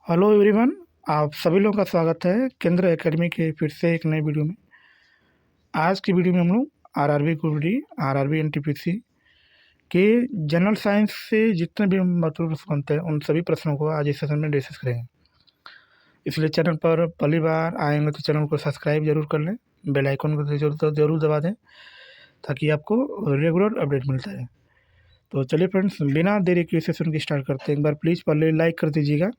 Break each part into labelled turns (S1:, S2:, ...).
S1: Hello everyone. आप सभी लोगों का स्वागत है केंद्र एकेडमी के फिर से एक नए वीडियो में। आज की वीडियो में हम लोग RRB group D, RRB NTPC के जनरल साइंस से जितने भी महत्वपूर्ण प्रश्न बनते हैं उन सभी प्रश्नों को आज इस सेशन में डिस्कस करेंगे। इसलिए चैनल पर पहली बार आएंगे तो चैनल को सब्सक्राइब जरूर कर लें, बेल आइकन को जरूर दबा दें ताकि आपको रेगुलर अपडेट मिलता रहे। तो चलिए फ्रेंड्स, बिना देरी के सेशन की स्टार्ट करते हैं। एक बार प्लीज़ पहले लाइक कर दीजिएगा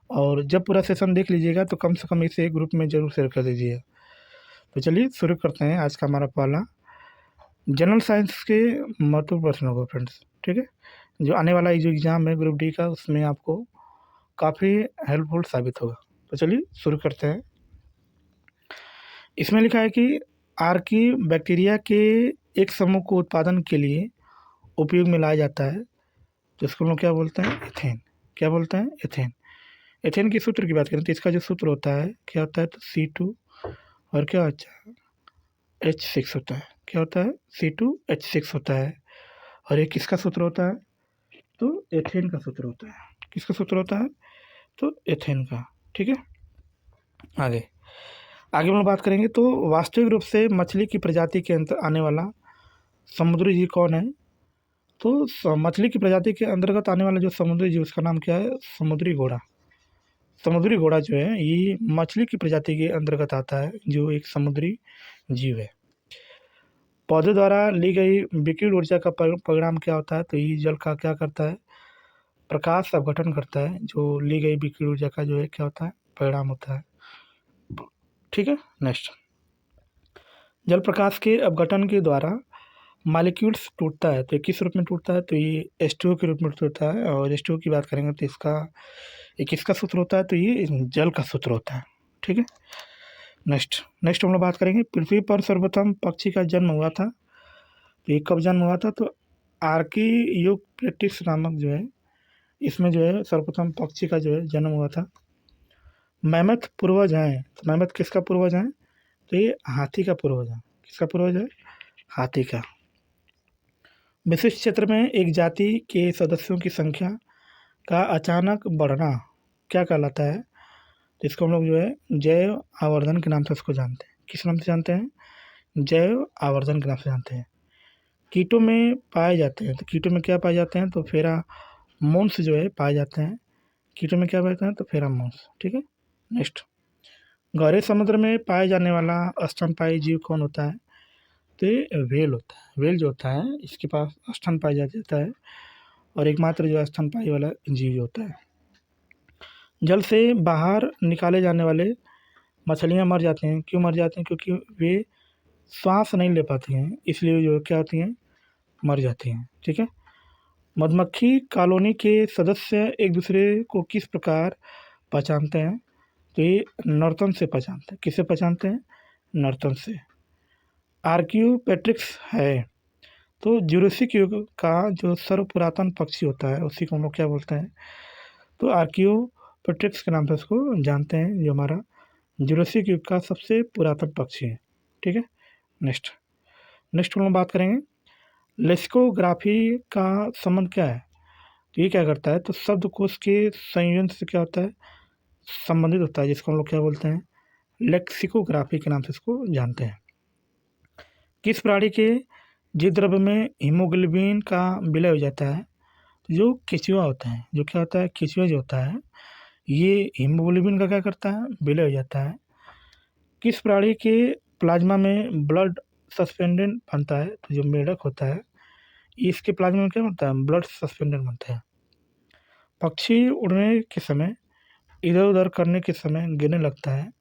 S1: और जब पूरा सेशन देख लीजिएगा तो कम से कम इसे ग्रुप में ज़रूर शेयर कर दीजिए। तो चलिए शुरू करते हैं आज का हमारा पहला जनरल साइंस के महत्वपूर्ण प्रश्नों को फ्रेंड्स। ठीक है, जो आने वाला जो एग्ज़ाम है ग्रुप डी का, उसमें आपको काफ़ी हेल्पफुल साबित होगा। तो चलिए शुरू करते हैं। इसमें लिखा है कि आर्की बैक्टीरिया के एक समूह को उत्पादन के लिए उपयोग में लाया जाता है, तो इसको हम लोग क्या बोलते हैं? एथेन। क्या बोलते हैं? एथेन। एथेन की सूत्र की बात करें तो इसका जो सूत्र होता है क्या होता है? तो C2 और क्या होता है? H6 होता है। क्या होता है? C2H6 होता है। और ये किसका सूत्र होता है? तो एथेन का सूत्र होता है। किसका सूत्र होता है? तो एथेन का। ठीक है, आगे आगे हम लोग बात करेंगे। तो वास्तविक रूप से मछली की प्रजाति के अंतर आने वाला समुद्री जीव कौन है? तो मछली की प्रजाति के अंतर्गत आने वाला जो समुद्री जीव, उसका नाम क्या है? समुद्री घोड़ा। समुद्री घोड़ा जो है ये मछली की प्रजाति के अंतर्गत आता है, जो एक समुद्री जीव है। पौधे द्वारा ली गई विकिरण ऊर्जा का परिणाम क्या होता है? तो ये जल का क्या करता है? प्रकाश अपघटन करता है। जो ली गई विकिरण ऊर्जा का जो है क्या होता है? परिणाम होता है। ठीक है, नेक्स्ट। जल प्रकाश के अपघटन के द्वारा मॉलिक्यूल्स टूटता है, तो ये किस रूप में टूटता है? तो ये H2O के रूप में टूटता है। और H2O की बात करेंगे तो इसका ये किसका सूत्र होता है? तो ये जल का सूत्र होता है। ठीक है, नेक्स्ट हम लोग बात करेंगे पृथ्वी पर सर्वप्रथम पक्षी का जन्म हुआ था। तो ये कब जन्म हुआ था? तो आर्कियोप्टेरिक्स नामक जो है इसमें जो है सर्वप्रथम पक्षी का जो है जन्म हुआ था। मैमथ पूर्वज हैं, तो मैमथ किसका पूर्वज है? तो ये हाथी का पूर्वज है। किसका पूर्वज है? हाथी का। विशिष्ट क्षेत्र में एक जाति के सदस्यों की संख्या का अचानक बढ़ना क्या कहलाता है? तो इसको हम लोग जो है जैव आवर्धन के नाम से उसको जानते हैं। किस नाम से जानते हैं? जैव आवर्धन के नाम से जानते हैं। कीटों में पाए जाते हैं, तो कीटों में क्या पाए जाते हैं? तो फेरामोन्स जो है पाए जाते हैं। कीटों में क्या पाए जाते हैं? तो फेरामोन्स। ठीक है, नेक्स्ट। गहरे समुद्र में पाए जाने वाला स्तनपायी जीव कौन होता है? तो ये व्हेल होता है। व्हेल जो होता है इसके पास स्तनपायी जाता है और एकमात्र जो स्तनपायी वाला जीव होता है। जल से बाहर निकाले जाने वाले मछलियाँ मर जाती हैं। क्यों मर जाती हैं? क्योंकि वे श्वास नहीं ले पाती हैं, इसलिए जो क्या होती हैं? मर जाती हैं। ठीक है, मधुमक्खी कॉलोनी के सदस्य एक दूसरे को किस प्रकार पहचानते हैं? तो ये नर्तन से पहचानते हैं। किससे पहचानते हैं? नर्तन से। आर्कियोपेट्रिक्स है, तो जुरासिक युग का जो सर्व पुरातन पक्षी होता है उसी को हम लोग क्या बोलते हैं? तो आर्कियोपेट्रिक्स के नाम से उसको जानते हैं, जो हमारा जुरासिक युग का सबसे पुरातन पक्षी है। ठीक है, नेक्स्ट हम लोग बात करेंगे लेक्सिकोग्राफी का संबंध क्या है? तो ये क्या करता है? तो शब्दकोश के संयोजन से क्या होता है? संबंधित होता है, जिसको हम लोग क्या बोलते हैं? लेक्सिकोग्राफी के नाम से इसको जानते हैं। किस प्राणी के जीव द्रव्य में हीमोग्लोबिन का विलय हो जाता है? तो जो केंचुआ होता है, जो क्या होता है? केंचुआ जो होता है ये हीमोग्लोबिन का क्या करता है? विलय हो जाता है। किस प्राणी के प्लाज्मा में ब्लड सस्पेंडेड बनता है? तो जो मेढक होता है इसके प्लाज्मा में क्या बनता है? ब्लड सस्पेंडेड बनता है। पक्षी उड़ने के समय इधर उधर करने के समय गिरने लगता है,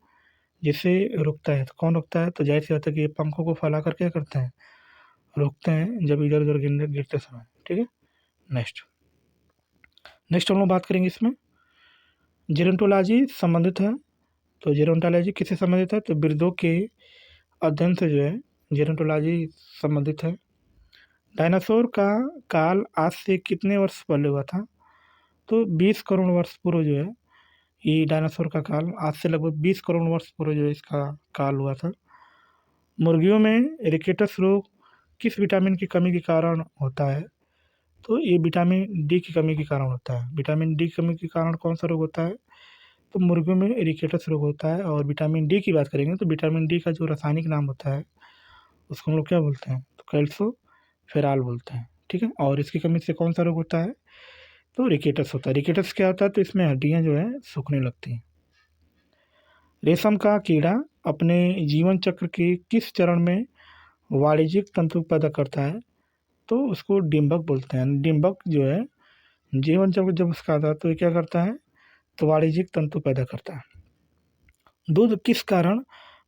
S1: जिसे रुकता है। तो कौन रुकता है? तो जाहिर सी बात है कि ये पंखों को फैला कर क्या करते हैं? रुकते हैं जब इधर उधर गिरते समय। ठीक है, नेक्स्ट हम लोग बात करेंगे इसमें जेरोंटोलॉजी संबंधित है। तो जेरोंटोलॉजी किससे संबंधित है? तो वृद्धों के अध्ययन से जो है जेरोंटोलॉजी संबंधित है। डायनासोर का काल आज से कितने वर्ष पहले हुआ था? तो 20 करोड़ वर्ष पूर्व जो है ये डायनासोर का काल, आज से लगभग 20 करोड़ वर्ष पूर्व जो है इसका काल हुआ था। मुर्गियों में रिकेटस रोग किस विटामिन की कमी के कारण होता है? तो ये विटामिन डी की कमी के कारण होता है। विटामिन डी की कमी के कारण कौन सा रोग होता है? तो मुर्गियों में एरिकेटस रोग होता है। और विटामिन डी की बात करेंगे तो विटामिन डी का जो रासायनिक नाम होता है उसको हम लोग क्या बोलते हैं? तो कैल्सोफेरॉल बोलते हैं, ठीक है। और इसकी कमी से कौन सा रोग होता है? तो रिकेटस होता है। रिकेटस क्या होता है? तो इसमें हड्डियाँ जो है सूखने लगती हैं। रेशम का कीड़ा अपने जीवन चक्र के किस चरण में वाणिज्यिक तंतु पैदा करता है? तो उसको डिंबक बोलते हैं। डिंबक जो है जीवन चक्र जब उसका आता है तो ये क्या करता है? तो वाणिज्यिक तंतु पैदा करता है। दूध किस कारण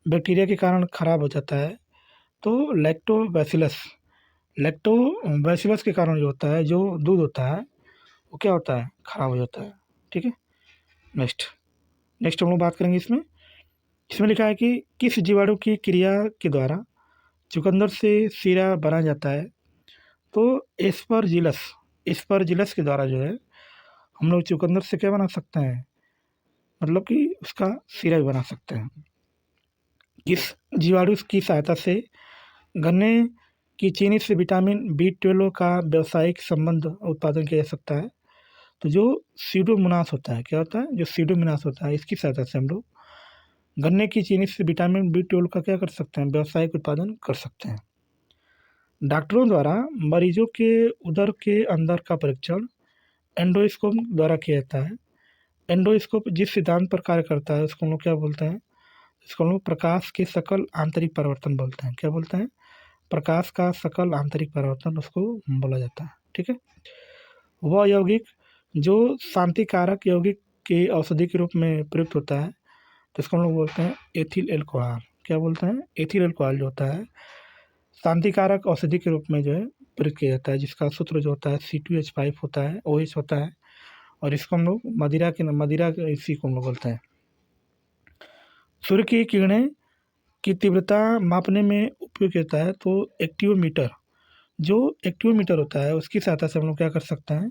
S1: बैक्टीरिया के कारण खराब हो जाता है? तो लैक्टोबैसिलस। लैक्टोबैसिलस के कारण जो होता है, जो दूध होता है वो क्या होता है? खराब हो जाता है, ठीक है। नेक्स्ट नेक्स्ट हम लोग बात करेंगे इसमें। इसमें लिखा है कि किस जीवाणु की क्रिया के द्वारा चुकंदर से सीरा बना जाता है? तो एस्परजिलस। एस्परजिलस के द्वारा जो है हम लोग चुकंदर से क्या बना सकते हैं? मतलब कि उसका सीरा भी बना सकते हैं। किस जीवाणु की सहायता से गन्ने की चीनी से विटामिन बी 12 का व्यावसायिक संबंध उत्पादन किया जा सकता है? तो जो सीडोमोनास होता है, क्या होता है? जो सीडोमोनास होता है, इसकी सहायता से हम लोग गन्ने की चीनी से विटामिन बी 12 का क्या कर सकते हैं? व्यावसायिक उत्पादन कर सकते हैं। डॉक्टरों द्वारा मरीजों के उदर के अंदर का परीक्षण एंडोस्कोप द्वारा किया जाता है। एंडोस्कोप जिस सिद्धांत पर कार्य करता है उसको हम लोग क्या बोलते हैं? इसको हम लोग प्रकाश के सकल आंतरिक परिवर्तन बोलते हैं। क्या बोलते हैं? प्रकाश का सकल आंतरिक परिवर्तन उसको बोला जाता है, ठीक है। वह यौगिक जो शांति कारक यौगिक के औषधि के रूप में प्रयुक्त होता है तो इसको हम लोग बोलते हैं एथिल एल्कोहल। क्या बोलते हैं? एथिल एल्कोहल जो होता है शांति कारक औषधि के रूप में जो है प्रयुक्त किया जाता है, जिसका सूत्र जो होता है C2H5 होता है, OH होता है। और इसको हम लोग मदिरा इसी को हम लोग बोलते हैं। सूर्य की किरणें की तीव्रता मापने में उपयोग होता है तो एक्टिवोमीटर। जो एक्टिवोमीटर होता है उसकी सहायता से हम लोग क्या कर सकते हैं?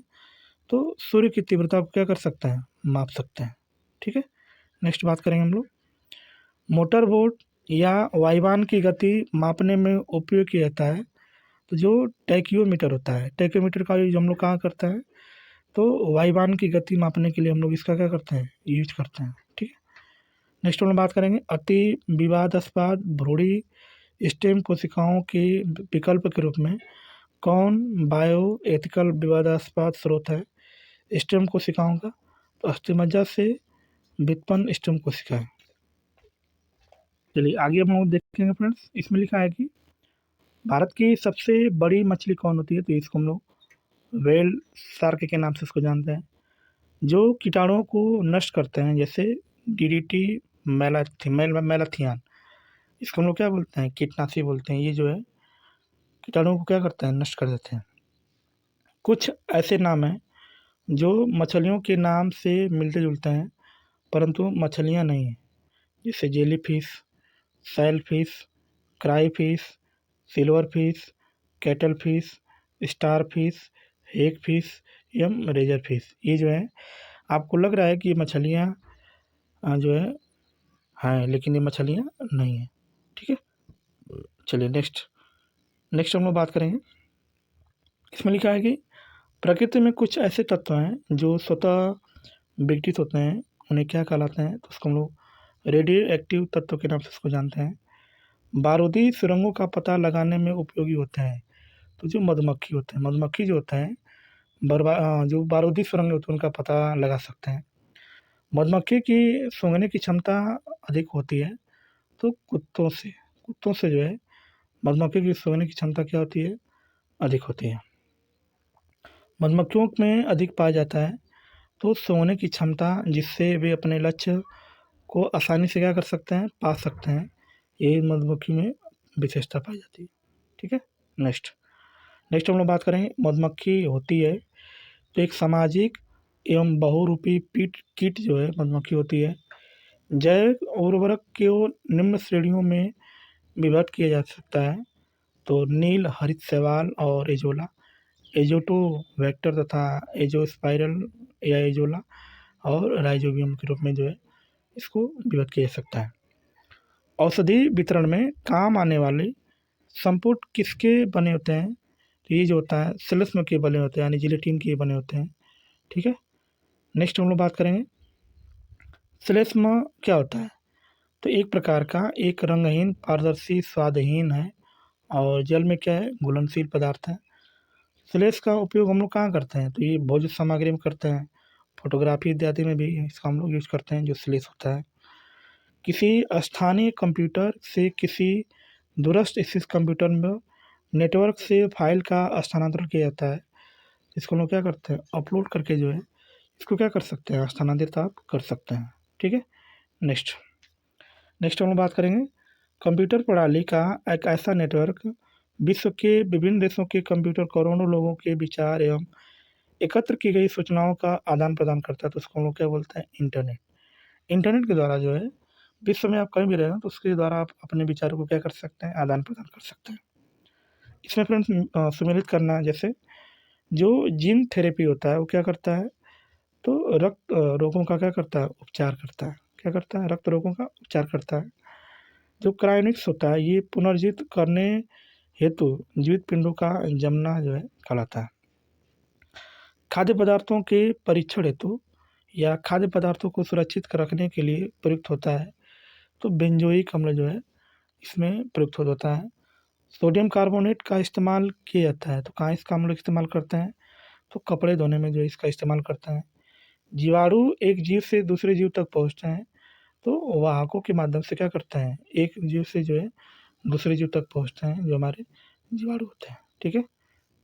S1: तो सूर्य की तीव्रता को क्या कर सकते हैं? माप सकते हैं, ठीक है। नेक्स्ट बात करेंगे हम लोग। मोटर बोट या वायुयान की गति मापने में उपयोग किया जाता है तो जो टैक्योमीटर होता है, टैक्योमीटर का यूज हम लोग कहाँ करते हैं? तो वायुयान की गति मापने के लिए हम लोग इसका क्या करते हैं? यूज करते हैं, ठीक है। नेक्स्ट हम लोग बात करेंगे अति विवादास्पद भ्रूणी स्टेम कोशिकाओं के विकल्प के रूप में कौन बायो एथिकल विवादास्पद स्रोत है स्टेम कोशिकाओं का? तो अस्थिमज्जा से व्युत्पन्न स्टेम कोशिकाएं। चलिए आगे हम लोग देखेंगे फ्रेंड्स। इसमें लिखा है कि भारत की सबसे बड़ी मछली कौन होती है? तो इसको हम लोग वेल शार्क के नाम से इसको जानते हैं। जो कीटाणुओं को नष्ट करते हैं जैसे DDT, मैलाथियान, इसको हम लोग क्या बोलते हैं? कीटनाशी बोलते हैं। ये जो है कीटाणुओं को क्या करते हैं? नष्ट कर देते हैं। कुछ ऐसे नाम हैं जो मछलियों के नाम से मिलते जुलते हैं परंतु मछलियाँ नहीं हैं, जैसे jelly fish, sail fish, cray fish, silver fish, cuttle fish, star fish, hag fish एवं रेजर फिश। ये जो है आपको लग रहा है कि ये मछलियाँ जो है हैं, लेकिन ये मछलियाँ नहीं हैं, ठीक है। चलिए नेक्स्ट नेक्स्ट हम लोग बात करेंगे। इसमें लिखा है कि प्रकृति में कुछ ऐसे तत्व हैं जो स्वतः विघटित होते हैं, उन्हें क्या कहलाते हैं? तो उसको हम लोग रेडियो एक्टिव तत्व के नाम से उसको जानते हैं। बारूदी सुरंगों का पता लगाने में उपयोगी होते हैं तो जो मधुमक्खी होते हैं, मधुमक्खी जो होता है जो बारूदी सुरंग होते हैं उनका पता लगा सकते हैं। मधुमक्खी की सूंघने की क्षमता अधिक होती है तो कुत्तों से जो है मधुमक्खी की सूंघने की क्षमता क्या होती है? अधिक होती है। मधुमक्खियों में अधिक पाया जाता है तो सूंघने की क्षमता जिससे वे अपने लक्ष्य को आसानी से क्या कर सकते हैं? पा सकते हैं। यही मधुमक्खी में विशेषता पाई जाती है, ठीक है। नेक्स्ट नेक्स्ट हम लोग बात करेंगे। मधुमक्खी होती है तो एक सामाजिक एवं बहुरूपी कीट जो है मधुमक्खी होती है। जैव उर्वरक को निम्न श्रेणियों में विभक्त किया जा सकता है तो नील हरित शैवाल और एजोला, एजोटो वेक्टर तथा एजोस्पाइरल या एजोला और राइजोबियम के रूप में जो है इसको विभक्त किया जा सकता है। औषधि वितरण में काम आने वाले संपुट किसके बने होते हैं? तो ये जो होता है सिलिस्म के बने होते हैं, यानी जिलेटिन के बने होते हैं। ठीक है, नेक्स्ट हम लोग बात करेंगे सिलिस्म क्या होता है। तो एक प्रकार का एक रंगहीन, पारदर्शी, स्वादहीन है और जल में क्या है, घुलनशील पदार्थ है। स्लेज का उपयोग हम लोग कहाँ करते हैं, तो ये भोज्य सामग्री में करते हैं, फोटोग्राफी इत्यादि में भी इसका हम लोग यूज करते हैं, जो स्लेज होता है। किसी स्थानीय कंप्यूटर से किसी दूरस्थ स्थित कंप्यूटर में नेटवर्क से फाइल का स्थानांतरण किया जाता है। इसको हम लोग क्या करते हैं, अपलोड करके जो है इसको क्या कर सकते हैं, स्थानांतरित आप कर सकते हैं। ठीक है, नेक्स्ट नेक्स्ट हम लोग बात करेंगे कंप्यूटर प्रणाली का एक ऐसा नेटवर्क विश्व के विभिन्न देशों के कंप्यूटर करोड़ों लोगों के विचार एवं एकत्र की गई सूचनाओं का आदान प्रदान करता है। तो उसको हम लोग क्या बोलते हैं, इंटरनेट। इंटरनेट के द्वारा जो है विश्व में आप कहीं भी रहे ना, तो उसके द्वारा आप अपने विचारों को क्या कर सकते हैं, आदान प्रदान कर सकते हैं। इसमें फ्रेंड्स सम्मिलित करना, जैसे जो जीन थेरेपी होता है वो क्या करता है, तो रक्त रोगों का क्या करता है, उपचार करता है। क्या करता है, रक्त रोगों का उपचार करता है। जो क्रायोनिक्स होता है ये पुनर्जीवित करने हेतु जीवित पिंडों का जमना जो है कहलाता है। खाद्य पदार्थों के परीक्षण हेतु या खाद्य पदार्थों को सुरक्षित रखने के लिए प्रयुक्त होता है। तो बेंजोइक अम्ल जो है इसमें प्रयुक्त होता है। सोडियम कार्बोनेट का इस्तेमाल किया जाता है, तो कहाँ इसका हम लोग इस्तेमाल करते हैं, तो कपड़े धोने में जो है इसका इस्तेमाल करते हैं। जीवाणु एक जीव से दूसरे जीव तक पहुँचते हैं, तो वाहकों के माध्यम से क्या करते हैं, एक जीव से जो है दूसरे जीव तक पहुँचते हैं, जो हमारे जीवाणु होते हैं। ठीक है,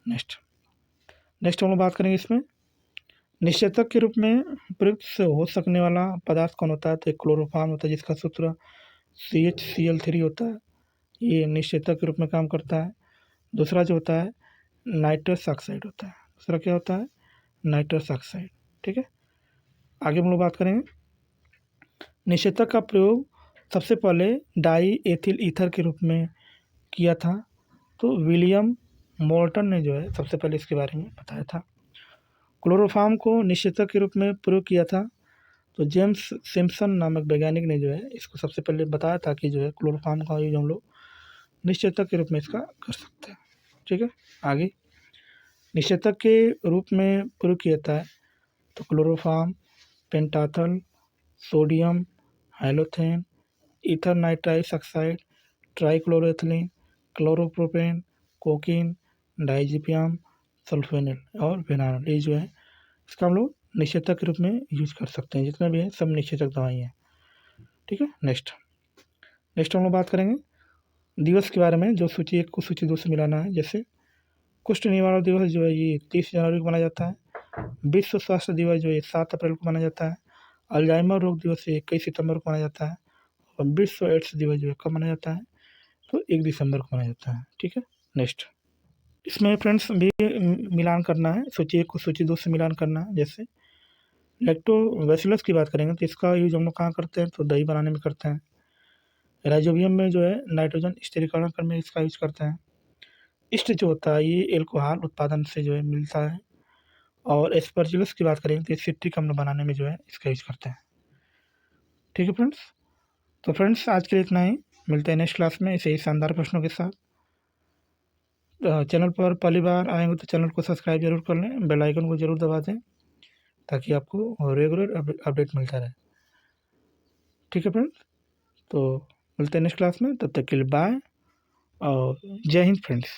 S1: नेक्स्ट नेक्स्ट हम लोग बात करेंगे इसमें निषेचक के रूप में प्रयुक्त से हो सकने वाला पदार्थ कौन होता है, तो एक क्लोरोफॉर्म होता है जिसका सूत्र CHCl3 होता है। ये निषेचक के रूप में काम करता है। दूसरा जो होता है नाइट्रस ऑक्साइड होता है। दूसरा क्या होता है, नाइट्रस ऑक्साइड। ठीक है, आगे हम लोग बात करेंगे निषेचक का प्रयोग सबसे पहले डाई एथिल ईथर के रूप में किया था। तो विलियम मोल्टन ने जो है सबसे पहले इसके बारे में बताया था। क्लोरोफॉर्म को निषेचक के रूप में प्रयोग किया था, तो जेम्स सिम्पसन नामक वैज्ञानिक ने जो है इसको सबसे पहले बताया था कि जो है क्लोरोफॉर्म का यूज हम लोग निषेचक के रूप में इसका कर सकते हैं। ठीक है, आगे निषेचक के रूप में प्रयोग किया जाता है, तो chloroform, pentothal, sodium halothane, ether nitrous oxide, trichloroethylene, chloropropane, cocaine, diazepam, sulphanil और फेनाइल, ये जो है इसका हम लोग निषेचक के रूप में यूज कर सकते हैं। जितने भी हैं सब निषेचक दवाई हैं। ठीक है, नेक्स्ट नेक्स्ट हम लोग बात करेंगे दिवस के बारे में, जो सूची 1 को सूची 2 से मिलाना है। जैसे कुष्ठ निवारण दिवस जो है ये 30 जनवरी को मनाया जाता है। विश्व स्वास्थ्य दिवस जो है 7 अप्रैल को मनाया जाता है। अल्जाइमर रोग दिवस 21 सितंबर को मनाया जाता है। और विश्व एड्स दिवस जो है कब मनाया जाता है, तो 1 दिसंबर को मनाया जाता है। ठीक है, नेक्स्ट इसमें फ्रेंड्स भी मिलान करना है, सूची 1 को सूची 2 से मिलान करना है। जैसे लैक्टोबैसिलस की बात करेंगे तो इसका यूज हम लोग कहाँ करते हैं, तो दही बनाने में करते हैं। राइजोबियम में जो है नाइट्रोजन स्थिरीकरण करने में इसका यूज करते हैं। ईस्ट जो होता है ये एल्कोहल उत्पादन से जो है मिलता है। और एस्परजिलस की बात करेंगे तो ये सिट्रिक अम्ल बनाने में जो है इसका यूज करते हैं। ठीक है फ्रेंड्स, तो फ्रेंड्स आज के लिए इतना ही, मिलते हैं नेक्स्ट क्लास में ऐसे ही शानदार प्रश्नों के साथ। चैनल पर पहली बार आएंगे तो चैनल को सब्सक्राइब जरूर कर लें, बेल आइकन को जरूर दबा दें ताकि आपको रेगुलर अपडेट मिलता रहे। ठीक है फ्रेंड्स, तो मिलते हैं नेक्स्ट क्लास में, तब तक के लिए बाय और जय हिंद फ्रेंड्स।